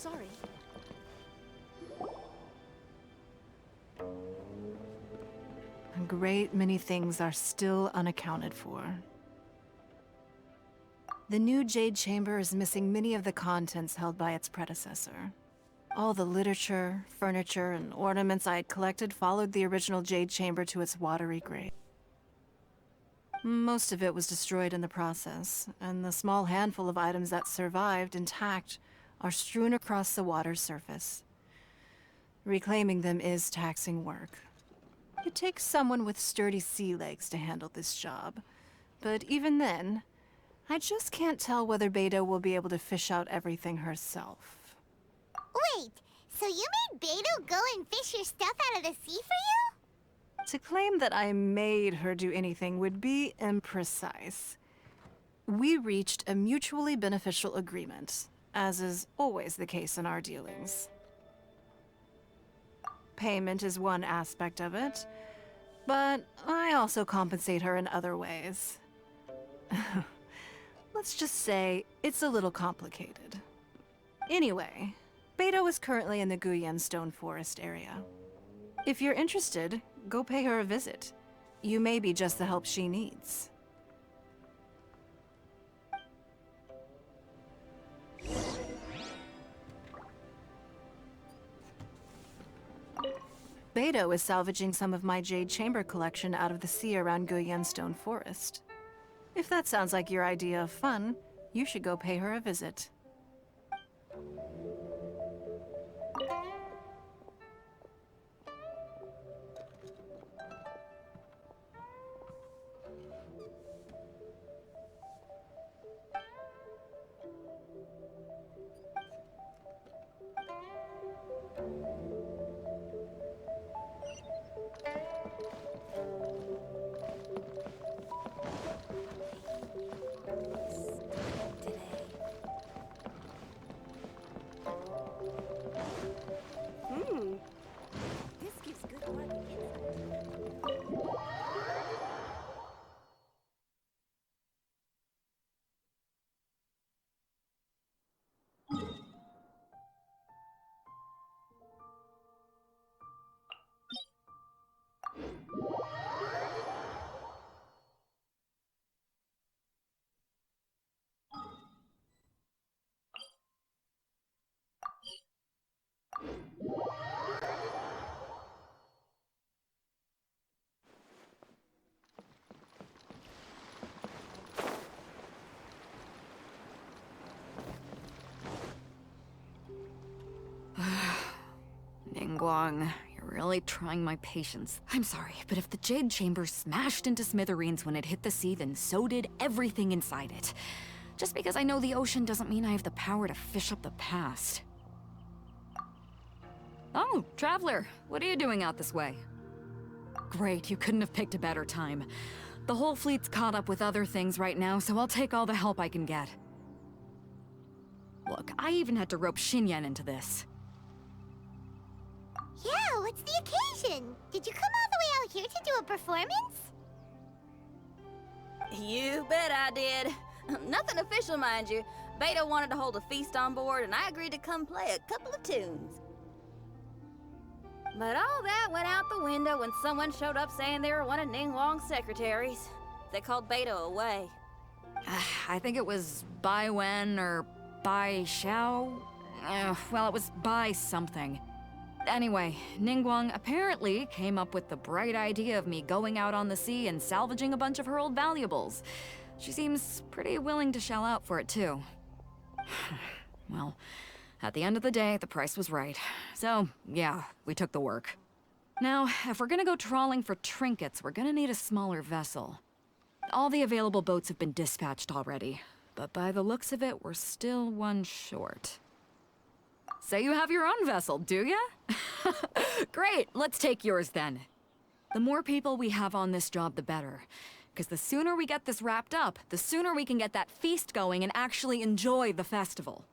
Sorry. A great many things are still unaccounted for. The new Jade Chamber is missing many of the contents held by its predecessor. All the literature, furniture, and ornaments I had collected followed the original Jade Chamber to its watery grave. Most of it was destroyed in the process, and the small handful of items that survived intact are strewn across the water's surface. Reclaiming them is taxing work. It takes someone with sturdy sea legs to handle this job, but even then, I just can't tell whether Beidou will be able to fish out everything herself. Wait, so you made Beidou go and fish your stuff out of the sea for you? To claim that I made her do anything would be imprecise. We reached a mutually beneficial agreement, as is always the case in our dealings. Payment is one aspect of it, but I also compensate her in other ways. Let's just say it's a little complicated. Anyway, Beidou is currently in the Guyun Stone Forest area. If you're interested, go pay her a visit. You may be just the help she needs. Beidou is salvaging some of my Jade Chamber collection out of the sea around Guyun Stone Forest. If that sounds like your idea of fun, you should go pay her a visit. This gives good work insight. Ningguang, you're really trying my patience. I'm sorry, but if the Jade Chamber smashed into smithereens when it hit the sea, then so did everything inside it. Just because I know the ocean doesn't mean I have the power to fish up the past. Oh, Traveler, what are you doing out this way? Great, you couldn't have picked a better time. The whole fleet's caught up with other things right now, so I'll take all the help I can get. Look, I even had to rope Xinyan into this. Yeah, what's the occasion? Did you come all the way out here to do a performance? You bet I did. Nothing official, mind you. Beidou wanted to hold a feast on board, and I agreed to come play a couple of tunes. But all that went out the window when someone showed up saying they were one of Ningguang's secretaries. They called Beidou away. I think it was Bai Wen or Bai Xiao. Well, it was Bai something. Anyway, Ningguang apparently came up with the bright idea of me going out on the sea and salvaging a bunch of her old valuables. She seems pretty willing to shell out for it, too. Well, at the end of the day, the price was right. So, yeah, we took the work. Now, if we're gonna go trawling for trinkets, we're gonna need a smaller vessel. All the available boats have been dispatched already, but by the looks of it, we're still one short. Say you have your own vessel, do ya? Great, let's take yours then. The more people we have on this job, the better. Because the sooner we get this wrapped up, the sooner we can get that feast going and actually enjoy the festival.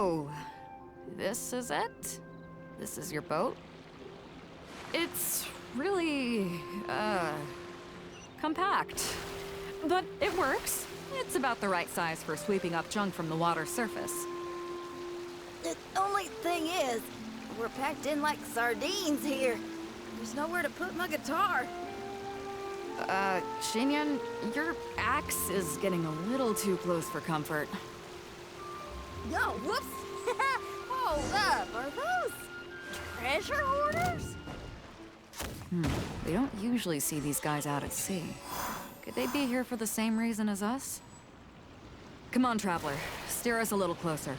So, this is it? This is your boat? It's really, compact. But it works. It's about the right size for sweeping up junk from the water's surface. The only thing is, we're packed in like sardines here. There's nowhere to put my guitar. Xinyan, your axe is getting a little too close for comfort. Oh, whoops! Hold up, are those treasure hoarders? We don't usually see these guys out at sea. Could they be here for the same reason as us? Come on, traveler. Steer us a little closer.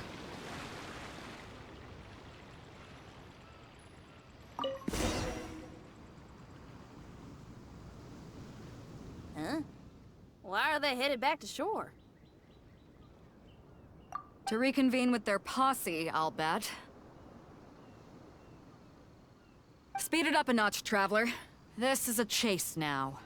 Huh? Why are they headed back to shore? To reconvene with their posse, I'll bet. Speed it up a notch, traveler. This is a chase now.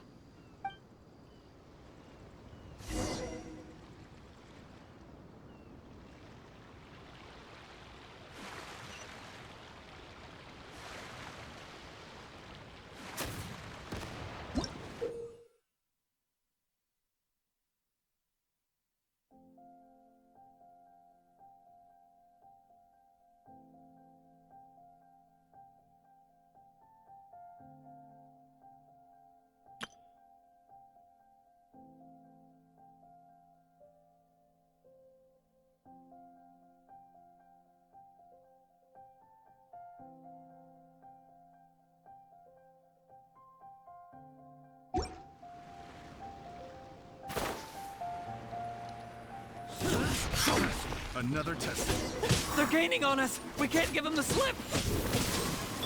Another test. They're gaining on us! We can't give them the slip!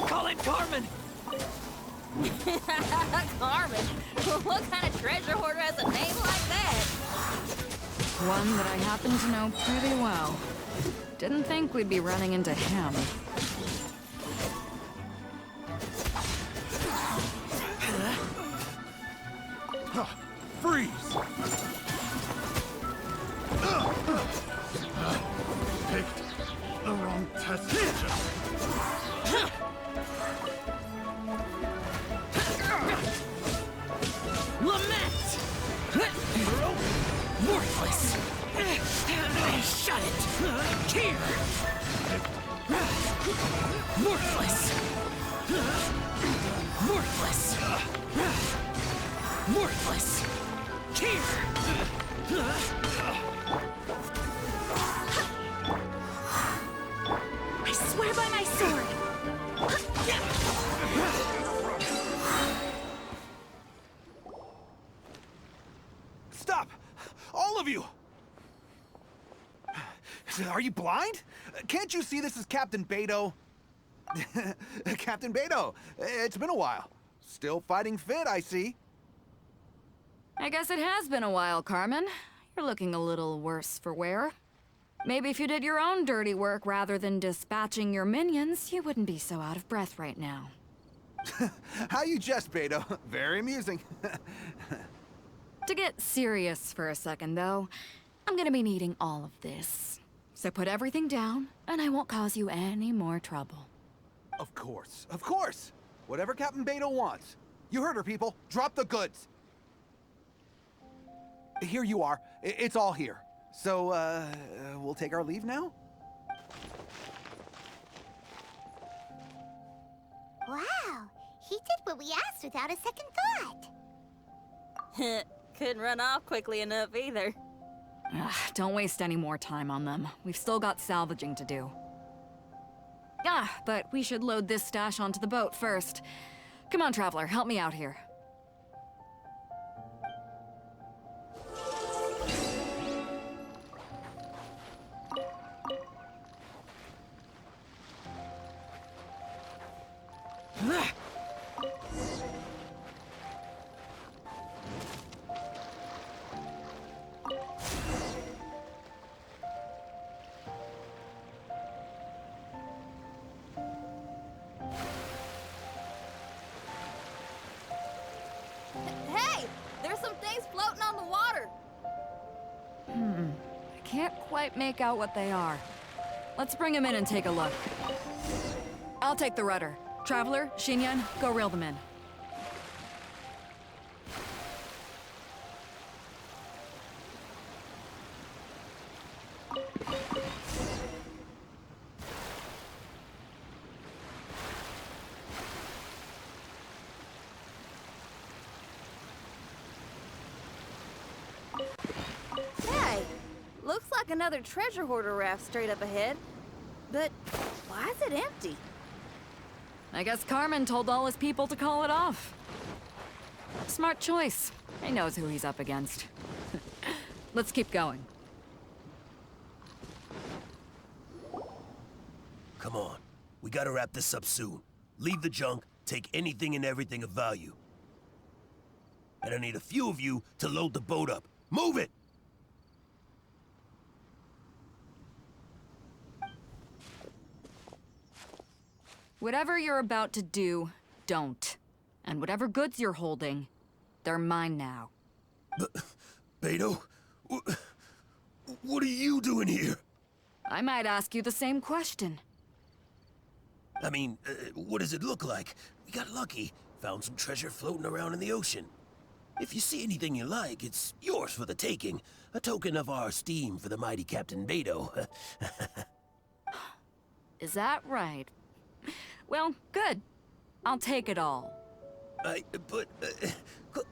Call in Carmen! Carmen? What kind of treasure hoarder has a name like that? One that I happen to know pretty well. Didn't think we'd be running into him. Freeze! Picked the wrong test subject. Lament! Worthless! Shut it! Here! Worthless! Worthless! Worthless! Here! I swear by my sword! Stop! All of you! Are you blind? Can't you see this is Captain Beidou? Captain Beidou, it's been a while. Still fighting fit, I see. I guess it has been a while, Carmen. You're looking a little worse for wear. Maybe if you did your own dirty work rather than dispatching your minions, you wouldn't be so out of breath right now. How you jest, Beidou. Very amusing. To get serious for a second, though, I'm gonna be needing all of this. So put everything down, and I won't cause you any more trouble. Of course, of course. Whatever Captain Beidou wants. You heard her, people. Drop the goods. Here you are. It's all here. So, we'll take our leave now? Wow, he did what we asked without a second thought. Couldn't run off quickly enough either. Don't waste any more time on them. We've still got salvaging to do. But we should load this stash onto the boat first. Come on, traveler, help me out here. Hey! There's some things floating on the water! I can't quite make out what they are. Let's bring him in and take a look. I'll take the rudder. Traveler, Xinyan, go reel them in. Hey, looks like another treasure hoarder raft straight up ahead. But why is it empty? I guess Carmen told all his people to call it off. Smart choice. He knows who he's up against. Let's keep going. Come on. We gotta wrap this up soon. Leave the junk, take anything and everything of value. And I need a few of you to load the boat up. Move it! Whatever you're about to do, don't. And whatever goods you're holding, they're mine now. Beidou? What are you doing here? I might ask you the same question. I mean, what does it look like? We got lucky. Found some treasure floating around in the ocean. If you see anything you like, it's yours for the taking. A token of our esteem for the mighty Captain Beidou. Is that right? Well, good. I'll take it all.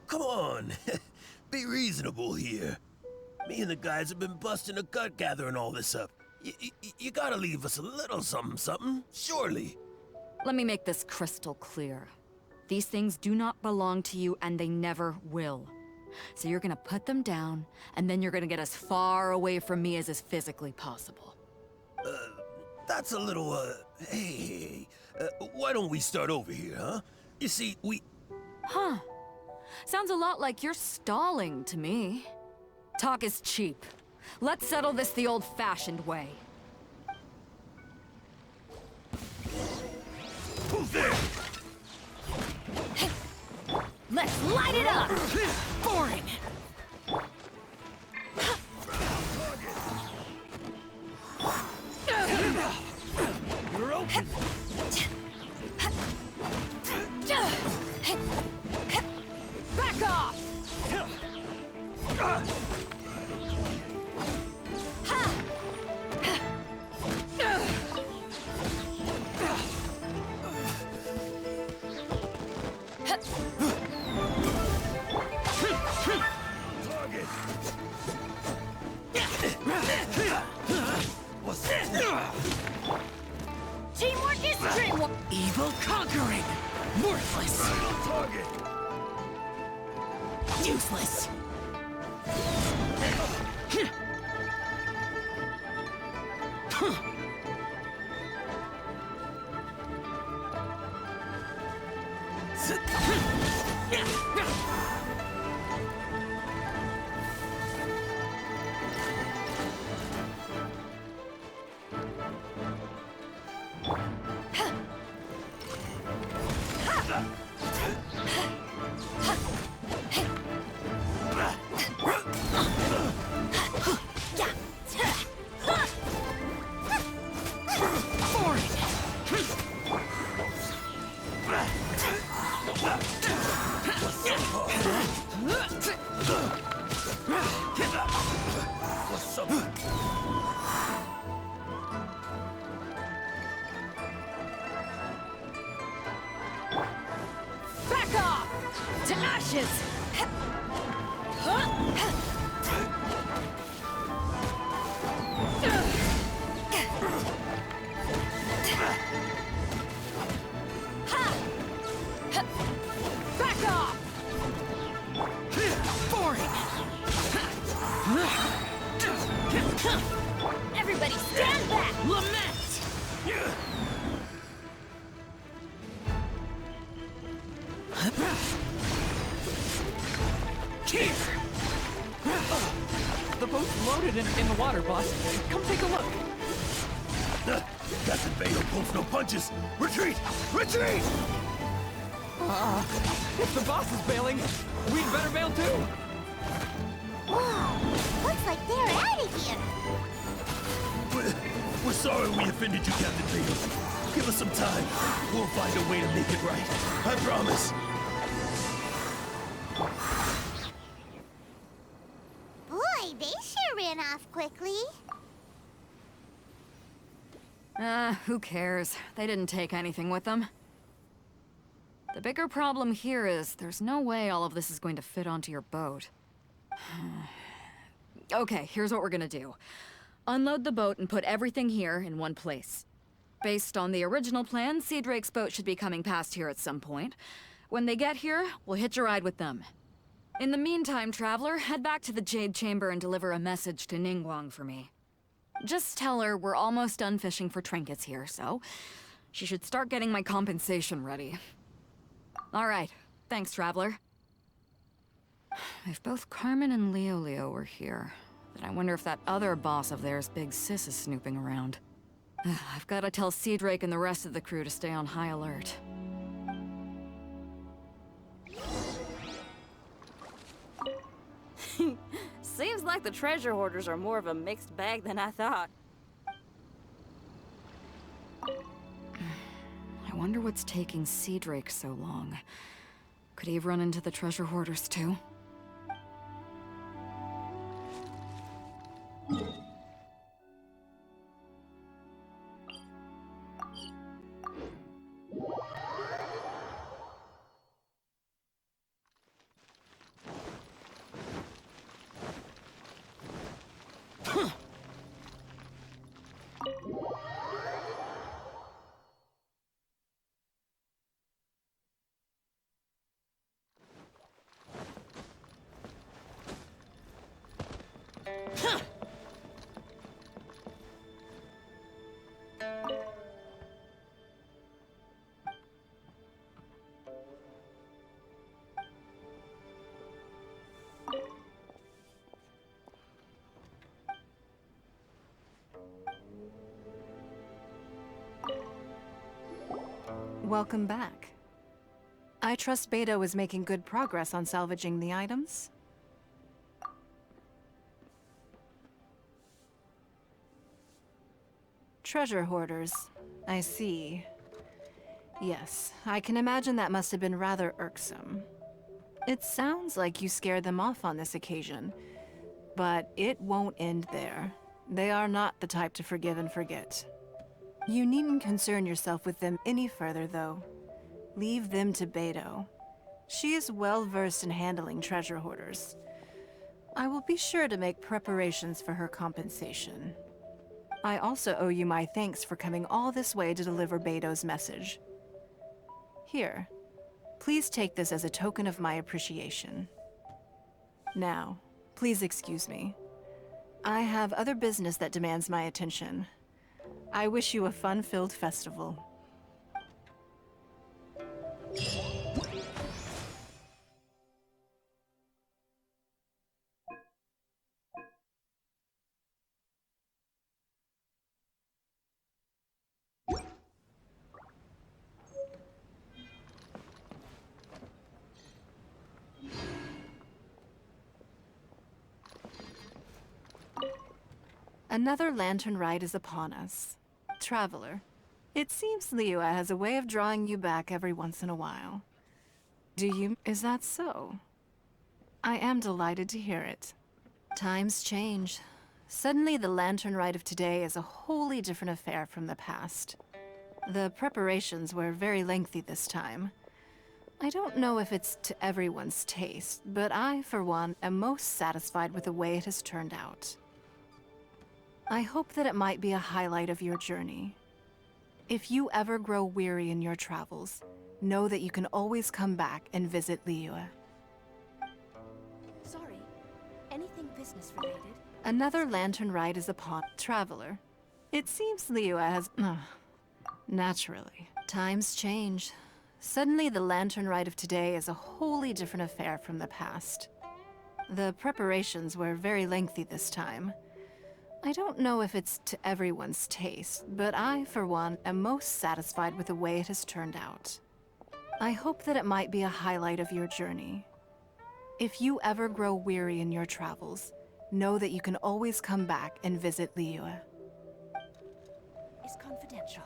Come on. Be reasonable here. Me and the guys have been busting a gut gathering all this up. You gotta leave us a little something, surely. Let me make this crystal clear. These things do not belong to you, and they never will. So you're gonna put them down, and then you're gonna get as far away from me as is physically possible. That's a little, hey, why don't we start over here, huh? You see, Huh. Sounds a lot like you're stalling to me. Talk is cheap. Let's settle this the old-fashioned way. Who's there? Let's light it up! Boring! You're open. Back off! Target. What's Teamwork is dreamwork! Evil conquering! Worthless! target? Useless! What's up? Back off! To ashes! Back off! Boring! Everybody stand back! Lament! Here! The boat's loaded in the water, boss. Come take a look. Captain Beidou pulls no punches. Retreat! Retreat! If the boss is bailing, we'd better bail too. Whoa, looks like they're out of here. We're sorry we offended you, Captain Beidou. Give us some time. We'll find a way to make it right. I promise. Boy, they sure ran off quickly. Who cares? They didn't take anything with them. The bigger problem here is there's no way all of this is going to fit onto your boat. Okay, here's what we're gonna do. Unload the boat and put everything here in one place. Based on the original plan, Sea Drake's boat should be coming past here at some point. When they get here, we'll hitch a ride with them. In the meantime, Traveler, head back to the Jade Chamber and deliver a message to Ningguang for me. Just tell her we're almost done fishing for trinkets here, so she should start getting my compensation ready. All right, thanks, Traveler. If both Carmen and Leo were here, then I wonder if that other boss of theirs, Big Sis, is snooping around. I've got to tell Sea Drake and the rest of the crew to stay on high alert. Seems like the treasure hoarders are more of a mixed bag than I thought. I wonder what's taking Sea Drake so long. Could he have run into the treasure hoarders too? Welcome back. I trust Beidou is making good progress on salvaging the items. Treasure hoarders. I see. Yes, I can imagine that must have been rather irksome. It sounds like you scared them off on this occasion, but it won't end there. They are not the type to forgive and forget. You needn't concern yourself with them any further, though. Leave them to Beidou. She is well versed in handling treasure hoarders. I will be sure to make preparations for her compensation. I also owe you my thanks for coming all this way to deliver Beidou's message. Here, please take this as a token of my appreciation. Now, please excuse me. I have other business that demands my attention. I wish you a fun-filled festival. Another lantern ride is upon us. Traveler, it seems Liyue has a way of drawing you back every once in a while. Is that so? I am delighted to hear it. Times change. Suddenly the lantern ride of today is a wholly different affair from the past. The preparations were very lengthy this time. I don't know if it's to everyone's taste, but I, for one, am most satisfied with the way it has turned out. I hope that it might be a highlight of your journey. If you ever grow weary in your travels, know that you can always come back and visit Liyue. Sorry. Anything business related? Another lantern ride is upon Traveler. It seems Liyue has... Naturally. Times change. Suddenly the lantern ride of today is a wholly different affair from the past. The preparations were very lengthy this time. I don't know if it's to everyone's taste, but I, for one, am most satisfied with the way it has turned out. I hope that it might be a highlight of your journey. If you ever grow weary in your travels, know that you can always come back and visit Liyue. is confidential.